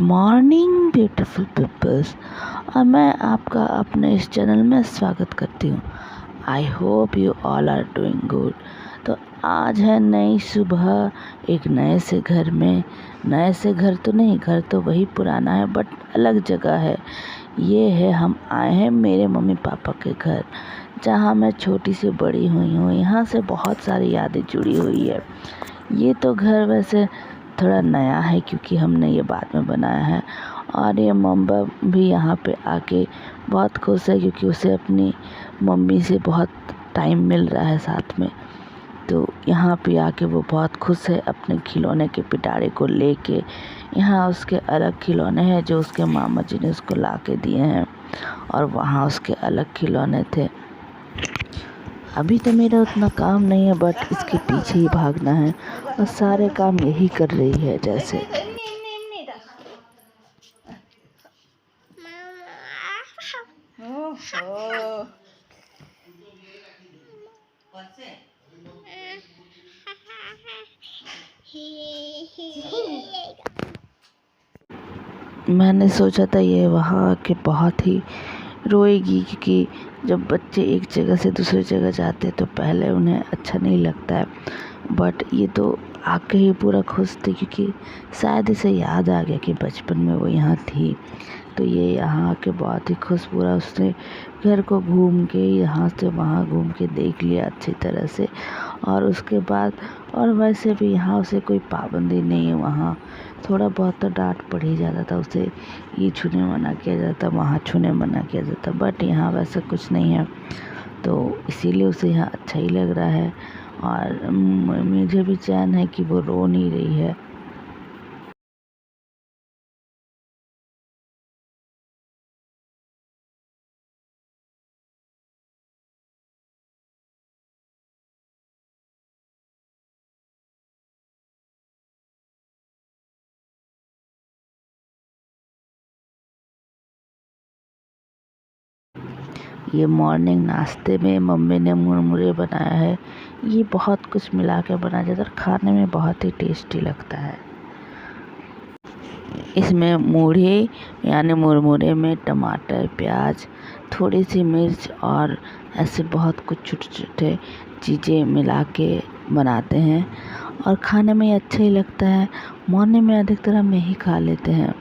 Morning beautiful peoples, और मैं आपका अपने इस चैनल में स्वागत करती हूँ। I hope you all are doing good. तो आज है नई सुबह एक नए से घर में। नए से घर तो नहीं, घर तो वही पुराना है बट अलग जगह है। ये है, हम आए हैं मेरे मम्मी पापा के घर, जहाँ मैं छोटी से बड़ी हुई हूँ। यहाँ से बहुत सारी यादें जुड़ी हुई है। ये तो घर वैसे थोड़ा नया है क्योंकि हमने ये बाद में बनाया है, और ये मम्मा भी यहाँ पे आके बहुत खुश है क्योंकि उसे अपनी मम्मी से बहुत टाइम मिल रहा है साथ में। तो यहाँ पे आके वो बहुत खुश है अपने खिलौने के पिटारे को लेके। यहाँ उसके अलग खिलौने हैं जो उसके मामा जी ने उसको ला के दिए हैं, और वहाँ उसके अलग खिलौने थे। अभी तो मेरा उतना काम नहीं है बट इसके पीछे ही भागना है, और सारे काम यही कर रही है। जैसे मैंने सोचा था ये वहाँ आके बहुत ही रोएगी, क्योंकि जब बच्चे एक जगह से दूसरी जगह जाते हैं तो पहले उन्हें अच्छा नहीं लगता है, बट ये तो आके ही पूरा खुश थी क्योंकि शायद इसे याद आ गया कि बचपन में वो यहाँ थी। तो ये यहाँ आके बहुत ही खुश, पूरा उसने घर को घूम के यहाँ से वहाँ घूम के देख लिया अच्छी तरह से। और उसके बाद, और वैसे भी यहाँ उसे कोई पाबंदी नहीं है। वहाँ थोड़ा बहुत तो डांट पड़ ही जाता था उसे, ये छूने मना किया जाता, वहाँ छूने मना किया जाता, बट यहाँ वैसा कुछ नहीं है। तो इसीलिए उसे यहाँ अच्छा ही लग रहा है, और मुझे भी चैन है कि वो रो नहीं रही है। ये मॉर्निंग नाश्ते में मम्मी ने मुरमुरे बनाया है। ये बहुत कुछ मिला के बनाया जाता है और खाने में बहुत ही टेस्टी लगता है। इसमें मूढ़े यानी मुरमुरे में टमाटर, प्याज, थोड़ी सी मिर्च और ऐसे बहुत कुछ छोटे छोटे चीज़ें मिला के बनाते हैं, और खाने में अच्छा ही लगता है। मॉर्निंग में अधिकतर हम यही खा लेते हैं,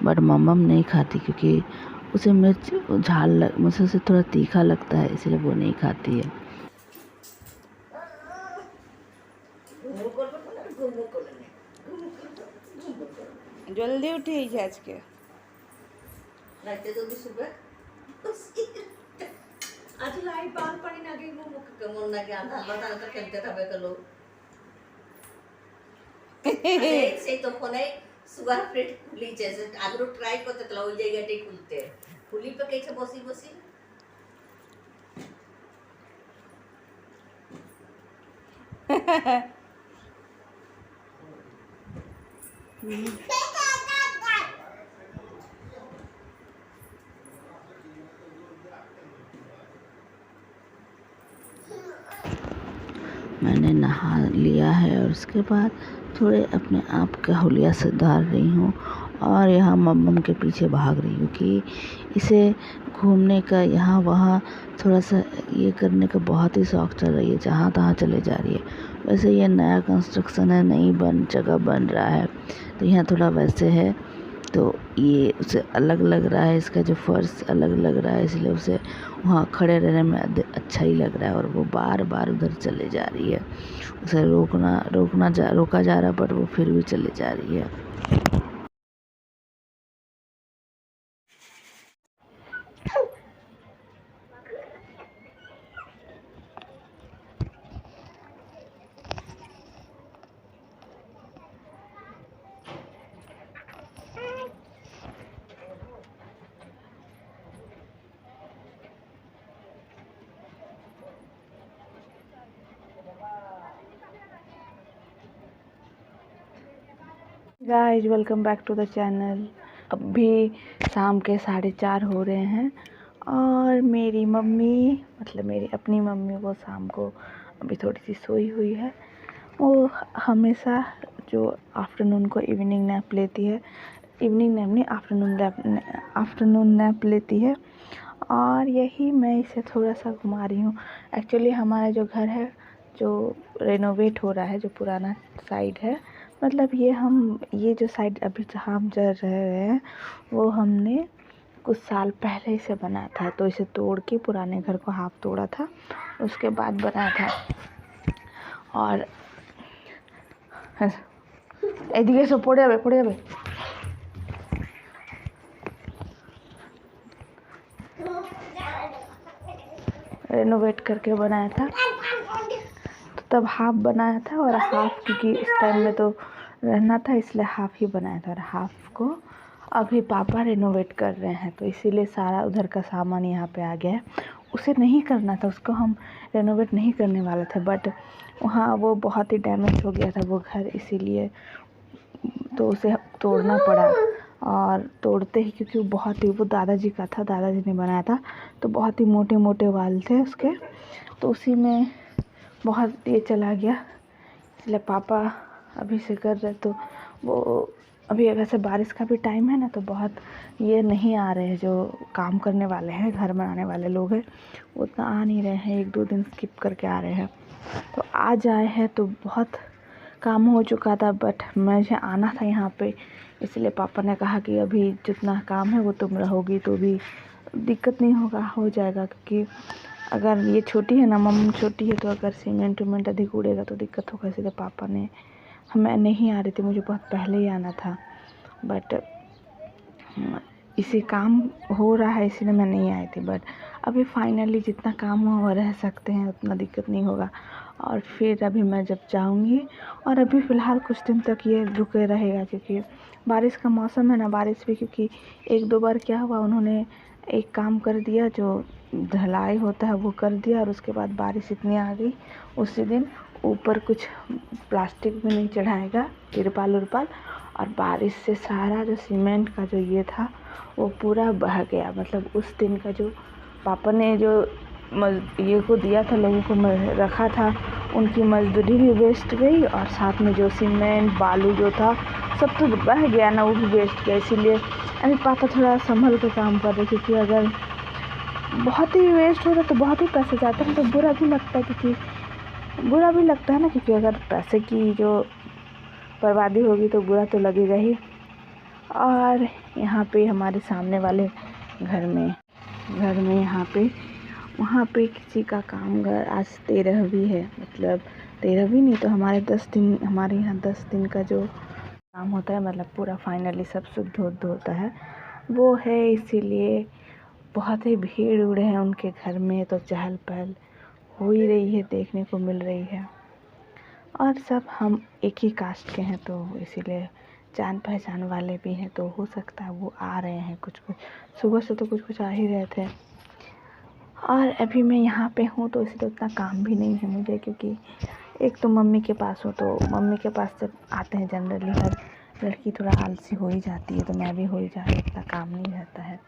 बट मम्मम नहीं खाती क्योंकि उसे मिर्च मुझे उसे थोड़ा तीखा लगता है, इसलिए वो नहीं खाती है। জলদি উঠিয়েছে আজকে। রাতে যদি শুবে আজ লাইট বাল পানি না গিয়ে মুখ কেমন লাগে আধা আধা আধা খেলতে থাকবে গেলো সেই তো ফোনে সুগার ফ্রি খুলিছে আগ্রো ট্রাই করতে তলা ওই জায়গাটাই খুলতে খুলি পেকেছে বসি বসি मैंने नहा लिया है और उसके बाद थोड़े अपने आप का हुलिया सुधार रही हूँ, और यहाँ मम्मम के पीछे भाग रही हूँ कि इसे घूमने का, यहाँ वहाँ थोड़ा सा ये करने का बहुत ही शौक़ चल रही है, जहाँ तहाँ चले जा रही है। वैसे ये नया कंस्ट्रक्शन है, नई जगह बन रहा है, तो यहाँ थोड़ा वैसे है, तो ये उसे अलग लग रहा है, इसका जो फर्श अलग लग रहा है, इसलिए उसे वहाँ खड़े रहने में अच्छा ही लग रहा है, और वो बार बार उधर चले जा रही है। उसे रोका जा रहा है बट वो फिर भी चले जा रही है। Guys welcome back to the channel. अब भी शाम के 4:30 हो रहे हैं, और मेरी मम्मी, मतलब मेरी अपनी मम्मी, वो शाम को अभी थोड़ी सी सोई हुई है। वो हमेशा जो आफ्टरनून को इवनिंग नैप लेती है, इवनिंग नैप नहीं, आफ्टरनून नैप लेती है। और यही मैं इसे थोड़ा सा घुमा रही हूँ। एक्चुअली हमारा जो घर है जो रेनोवेट हो रहा है, जो पुराना साइड है, मतलब ये जो साइड अभी जहाँ हम रह रहे हैं वो हमने कुछ साल पहले इसे बनाया था। तो इसे तोड़ के पुराने घर को हाफ तोड़ा था, उसके बाद बनाया था। और एदिके से पड़े जाबे रेनोवेट करके बनाया था। तो तब हाफ बनाया था और हाफ, क्योंकि इस टाइम में तो रहना था इसलिए हाफ ही बनाया था। और हाफ को अभी पापा रेनोवेट कर रहे हैं, तो इसीलिए सारा उधर का सामान यहाँ पे आ गया है। उसे नहीं करना था, उसको हम रेनोवेट नहीं करने वाले थे, बट वहाँ वो बहुत ही डैमेज हो गया था वो घर, इसीलिए तो उसे तोड़ना पड़ा। और तोड़ते ही, क्योंकि वो दादाजी का था, दादाजी ने बनाया था, तो बहुत ही मोटे मोटे वाल थे उसके, तो उसी में बहुत ये चला गया। इसलिए पापा अभी से कर रहे, तो वो अभी वैसे बारिश का भी टाइम है ना, तो बहुत ये नहीं आ रहे हैं, जो काम करने वाले हैं, घर बनाने वाले लोग हैं, वो उतना आ नहीं रहे हैं, 1-2 दिन स्किप करके आ रहे हैं। तो आज आए हैं तो बहुत काम हो चुका था, बट मुझे आना था यहाँ पे, इसलिए पापा ने कहा कि अभी जितना काम है वो तुम रहोगी तो भी दिक्कत नहीं होगा, हो जाएगा। क्योंकि अगर ये छोटी है ना, मम्मी छोटी है, तो अगर सीमेंट उमेंट अधिक उड़ेगा तो दिक्कत होगा, इसलिए पापा ने, मैं नहीं आ रही थी, मुझे बहुत पहले ही आना था, बट इसी काम हो रहा है इसलिए मैं नहीं आई थी। बट अभी फाइनली जितना काम हुआ रह सकते हैं, उतना दिक्कत नहीं होगा। और फिर अभी मैं जब जाऊंगी, और अभी फ़िलहाल कुछ दिन तक ये रुके रहेगा, क्योंकि बारिश का मौसम है ना, बारिश भी, क्योंकि 1-2 बार क्या हुआ, उन्होंने एक काम कर दिया, जो ढलाई होता है वो कर दिया, और उसके बाद बारिश इतनी आ गई उसी दिन, ऊपर कुछ प्लास्टिक भी नहीं चढ़ाएगा, तिरपाल उरपाल, और बारिश से सारा जो सीमेंट का जो ये था वो पूरा बह गया। मतलब उस दिन का जो पापा ने जो ये को दिया था, लोगों को रखा था, उनकी मजदूरी भी वेस्ट गई, और साथ में जो सीमेंट बालू जो था सब तो बह गया ना, वो भी वेस्ट गया। इसीलिए अभी पापा थोड़ा संभल के काम कर रहे, क्योंकि अगर बहुत ही वेस्ट हो रहा तो बहुत ही पैसे जाते हैं, तो बुरा भी लगता है, क्योंकि बुरा भी लगता है ना, क्योंकि अगर पैसे की जो बर्बादी होगी तो बुरा तो लगेगा ही। और यहाँ पे हमारे सामने वाले घर में यहाँ पे, वहाँ पे किसी का काम घर आज 13वीं है, मतलब 13वीं नहीं तो हमारे 10 दिन, हमारे यहाँ 10 दिन का जो काम होता है, मतलब पूरा फाइनली सब शुद्ध होता है वो है। इसीलिए बहुत ही भीड़ उड़े हैं उनके घर में, तो चहल पहल हो ही रही है, देखने को मिल रही है। और सब हम एक ही कास्ट के हैं, तो इसीलिए जान पहचान वाले भी हैं, तो हो सकता है वो आ रहे हैं कुछ सुबह से, तो कुछ आ ही रहे थे। और अभी मैं यहाँ पे हूँ तो इसलिए उतना काम भी नहीं है मुझे, क्योंकि एक तो मम्मी के पास हूँ, तो मम्मी के पास जब आते हैं जनरली हर लड़की थोड़ा आलसी हो ही जाती है, तो मैं भी हो ही जा रही, इतना काम नहीं रहता है।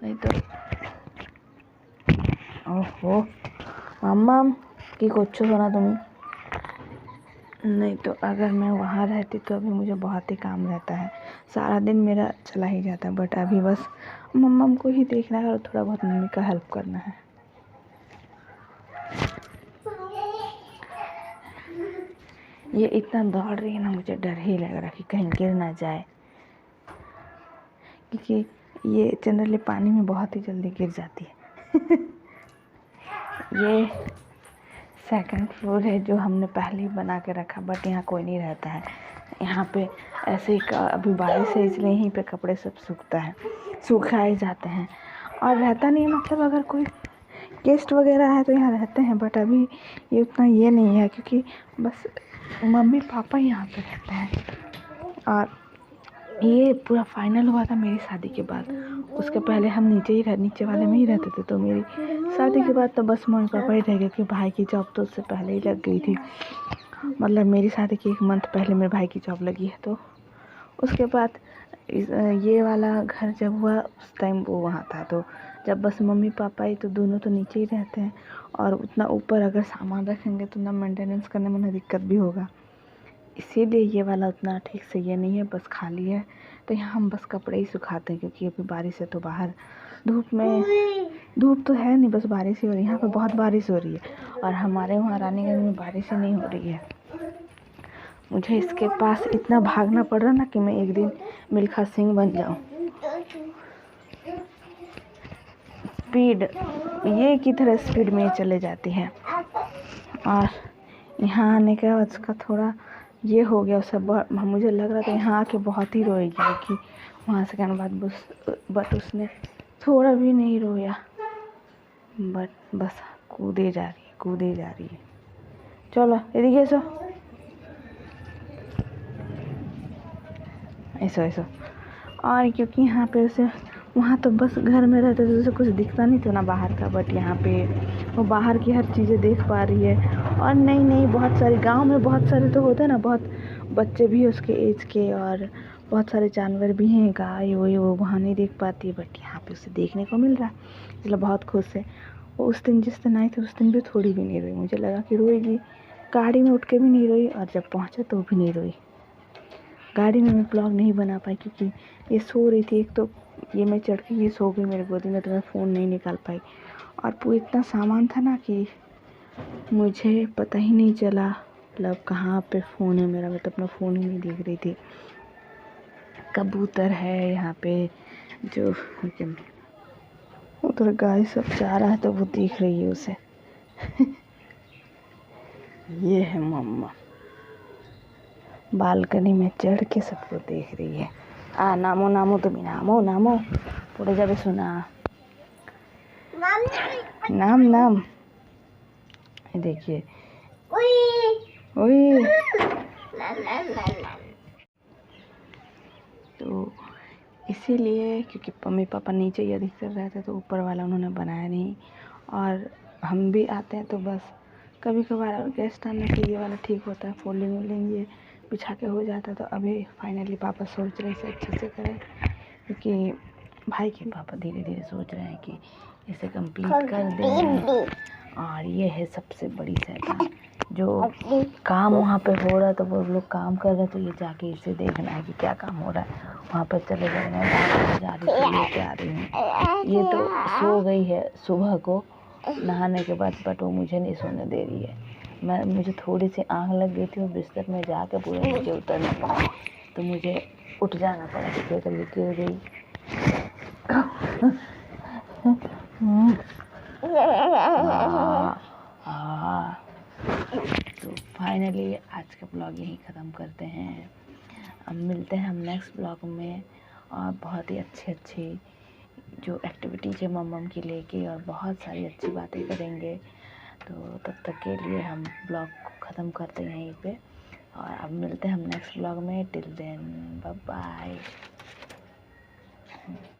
नहीं तो ओहो मम्मा की कोच्छो सोना तुम्हें, नहीं तो अगर मैं वहाँ रहती तो अभी मुझे बहुत ही काम रहता है, सारा दिन मेरा चला ही जाता है। बट अभी बस मम्मा को ही देखना है और थोड़ा बहुत मम्मी का हेल्प करना है। ये इतना दौड़ रही है ना, मुझे डर ही लग रहा कि कहीं गिर ना जाए, क्योंकि ये जनरली पानी में बहुत ही जल्दी गिर जाती है। ये सेकंड फ्लोर है जो हमने पहले ही बना के रखा, बट यहाँ कोई नहीं रहता है। यहाँ पे ऐसे ही अभी बारिश है इसलिए यहीं पे कपड़े सब सुखाए जाते हैं, और रहता नहीं, मतलब अगर कोई गेस्ट वगैरह है तो यहाँ रहते हैं, बट अभी ये उतना ये नहीं है, क्योंकि बस मम्मी पापा यहाँ पे रहते हैं। और ये पूरा फाइनल हुआ था मेरी शादी के बाद, उसके पहले हम नीचे वाले में ही रहते थे, तो मेरी शादी के बाद तो बस मम्मी पापा ही रह गए, क्योंकि भाई की जॉब तो उससे पहले ही लग गई थी। मतलब मेरी शादी के 1 मंथ पहले मेरे भाई की जॉब लगी है, तो उसके बाद ये वाला घर जब हुआ उस टाइम वो वहाँ था, तो जब बस मम्मी पापा ही, तो दोनों तो नीचे ही रहते हैं, और उतना ऊपर अगर सामान रखेंगे तो ना मेंटेनेंस करने में ना दिक्कत भी होगा, इसीलिए ये वाला उतना ठीक से ये नहीं है, बस खाली है। तो यहाँ हम बस कपड़े ही सुखाते हैं क्योंकि अभी बारिश है, तो बाहर धूप तो है नहीं, बस बारिश ही हो रही है। यहाँ पे बहुत बारिश हो रही है और हमारे वहाँ रानीगंज में बारिश ही नहीं हो रही है। मुझे इसके पास इतना भागना पड़ रहा ना कि मैं एक दिन मिल्खा सिंह बन जाऊँ। स्पीड ये की तरह स्पीड में चले जाती है। और यहाँ आने के बाद उसका थोड़ा ये हो गया, सब मुझे लग रहा था यहाँ आके बहुत ही रोएगी कि वहाँ से कहने बाद बट उसने थोड़ा भी नहीं रोया, बस कूदे जा रही है। चलो इधर ऐसो। और क्योंकि यहाँ पे उसे वहाँ तो बस घर में रहते तो उसे कुछ दिखता नहीं था ना बाहर का, बट यहाँ पे वो बाहर की हर चीज़ें देख पा रही है। और नहीं बहुत सारे गांव में बहुत सारे तो होते हैं ना, बहुत बच्चे भी उसके एज के और बहुत सारे जानवर भी हैं, गाय वो वहाँ नहीं देख पाती है, बट यहाँ पे उसे देखने को मिल रहा है, इसलिए बहुत खुश है। वो उस दिन जिस दिन आई थी उस दिन भी थोड़ी भी नहीं रोई, मुझे लगा कि रोएगी। गाड़ी में उठ के भी नहीं रोई और जब पहुँचे तो भी नहीं रोई। गाड़ी में मैं ब्लॉग नहीं बना पाई क्योंकि ये सो रही थी, एक तो ये मैं चढ़ के ये सो गई मेरे गोदी में, तो मैं फ़ोन नहीं निकाल पाई। और पूरा इतना सामान था ना कि मुझे पता ही नहीं चला मतलब कहाँ पे फ़ोन है मेरा, मैं तो अपना फ़ोन ही नहीं देख रही थी। कबूतर है यहाँ पे जो उधर गाय सब जा रहा है तो वो देख रही है उसे। ये है मम्मा बालकनी में चढ़ के सबको देख रही है। नामो तुम्हें नामो पड़े जाबे सुना नाम ये देखिए ओए तो इसीलिए क्योंकि मम्मी पापा नीचे ही अधिकतर रहते तो ऊपर वाला उन्होंने बनाया नहीं, और हम भी आते हैं तो बस कभी कभार गेस्ट आने के ये वाला ठीक होता है, फोल्डिंग ये बिछा के हो जाता है। तो अभी फाइनली पापा सोच रहे इसे अच्छे से करें, क्योंकि भाई के पापा धीरे धीरे सोच रहे हैं कि इसे कंप्लीट कर दें। और ये है सबसे बड़ी शैतान, जो काम वहाँ पे हो रहा है तो वो लोग काम कर रहे हैं, तो ये जाके इसे देखना है कि क्या काम हो रहा है। वहाँ पर चले गए हैं, जा रही थी लेके आ रही हूँ। ये तो सो गई है सुबह को नहाने के बाद, बट वो मुझे नहीं सोने दे रही है। मुझे थोड़ी सी आँख लग गई थी, वो बिस्तर में जाके पूरे नीचे उतर नहीं पाई, तो मुझे उठ जाना पड़ा क्योंकि अगर ये गिर गई तो फाइनली आज का ब्लॉग यहीं ख़त्म करते हैं। अब मिलते हैं हम नेक्स्ट ब्लॉग में, और बहुत ही अच्छी जो एक्टिविटीज़ है मम्मम की लेके, और बहुत सारी अच्छी बातें करेंगे। तो तब तक के लिए हम ब्लॉग को ख़त्म करते हैं यहीं पे, और अब मिलते हैं हम नेक्स्ट ब्लॉग में। Till then bye bye.